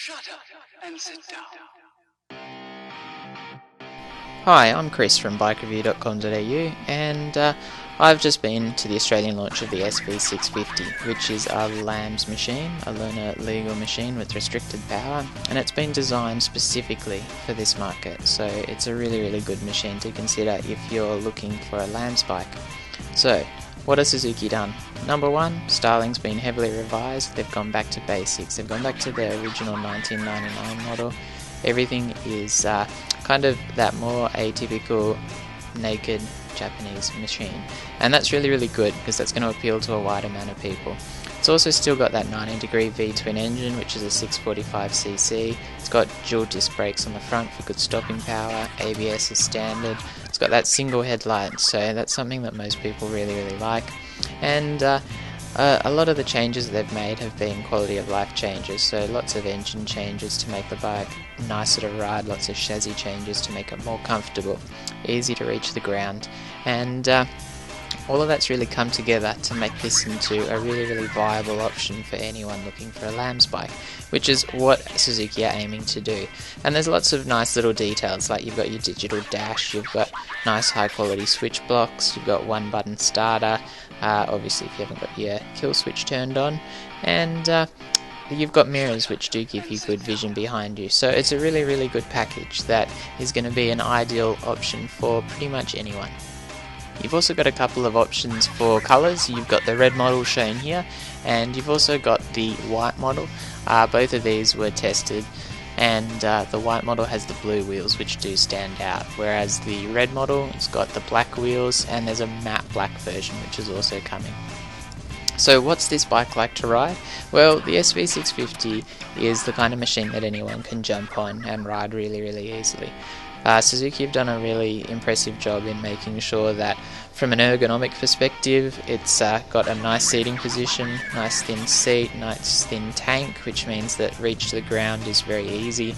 Shut up and sit down. Hi, I'm Chris from BikeReview.com.au, and I've just been to the Australian launch of the SV650, which is a LAMS machine, a learner legal machine with restricted power, and it's been designed specifically for this market, so it's a really good machine to consider if you're looking for a LAMS bike. So, what has Suzuki done? Number one, styling's been heavily revised. They've gone back to basics. They've gone back to their original 1999 model. Everything is kind of that more atypical naked Japanese machine, and that's really good because that's going to appeal to a wider amount of people. It's also still got that 90-degree V-twin engine, which is a 645cc. It's got dual disc brakes on the front for good stopping power. ABS is standard. It's got that single headlight, so that's something that most people really like. And a lot of the changes that they've made have been quality of life changes, so lots of engine changes to make the bike nicer to ride, lots of chassis changes to make it more comfortable, easy to reach the ground, and all of that's really come together to make this into a really viable option for anyone looking for a LAMS bike, which is what Suzuki are aiming to do. And there's lots of nice little details, like you've got your digital dash, you've got nice high quality switch blocks, you've got one button starter, obviously if you haven't got your kill switch turned on, and you've got mirrors which do give you good vision behind you. So it's a really good package that is going to be an ideal option for pretty much anyone. You've also got a couple of options for colours. You've got the red model shown here, and you've also got the white model. Both of these were tested, and the white model has the blue wheels which do stand out, whereas the red model has got the black wheels, and there's a matte black version which is also coming. So what's this bike like to ride? Well, the SV650 is the kind of machine that anyone can jump on and ride really easily. Suzuki have done a really impressive job in making sure that from an ergonomic perspective it's got a nice seating position, nice thin seat, nice thin tank, which means that reach to the ground is very easy.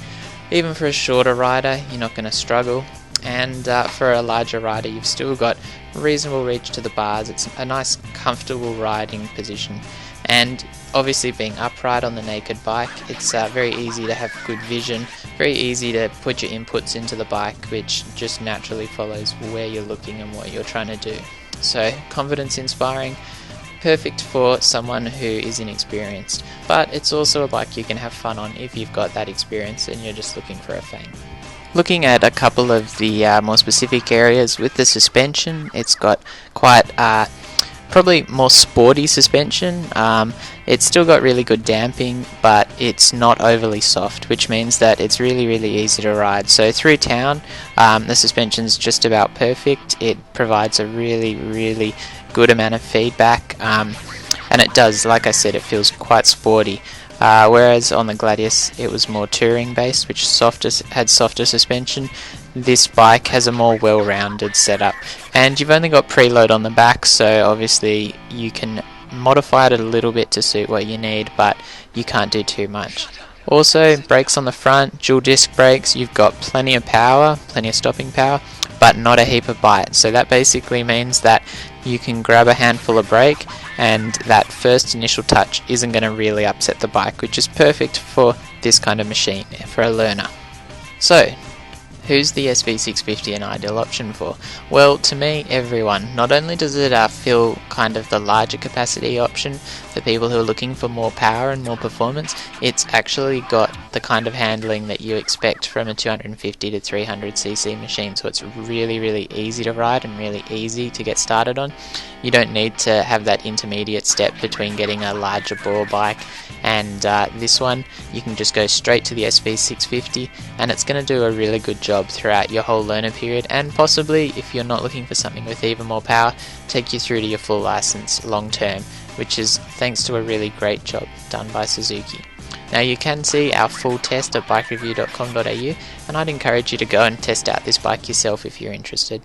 Even for a shorter rider you're not going to struggle, and for a larger rider you've still got reasonable reach to the bars. It's a nice comfortable riding position, and obviously being upright on the naked bike, it's very easy to have good vision, very easy to put your inputs into the bike, which just naturally follows where you're looking and what you're trying to do. So confidence inspiring, perfect for someone who is inexperienced, but it's also a bike you can have fun on if you've got that experience and you're just looking for a fame. Looking at a couple of the more specific areas with the suspension, it's got quite probably more sporty suspension. It's still got really good damping, but it's not overly soft, which means that it's really easy to ride. So through town, the suspension's just about perfect. It provides a really good amount of feedback, and it does, like I said, it feels quite sporty. Whereas on the Gladius it was more touring based, which had softer suspension. This bike has a more well-rounded setup, and you've only got preload on the back, so obviously you can modify it a little bit to suit what you need, but you can't do too much. Also, brakes on the front, dual disc brakes. You've got plenty of power, plenty of stopping power, but not a heap of bite. So that basically means that you can grab a handful of brake and that first initial touch isn't going to really upset the bike, which is perfect for this kind of machine, for a learner. So, who's the SV650 an ideal option for? Well, to me, everyone. Not only does it feel kind of the larger capacity option for people who are looking for more power and more performance, it's actually got the kind of handling that you expect from a 250 to 300cc machine, so it's really easy to ride and really easy to get started on. You don't need to have that intermediate step between getting a larger bore bike and this one. You can just go straight to the SV650, and it's going to do a really good job throughout your whole learner period, and possibly, if you're not looking for something with even more power, take you through to your full license long term, which is thanks to a really great job done by Suzuki. Now you can see our full test at BikeReview.com.au, and I'd encourage you to go and test out this bike yourself if you're interested.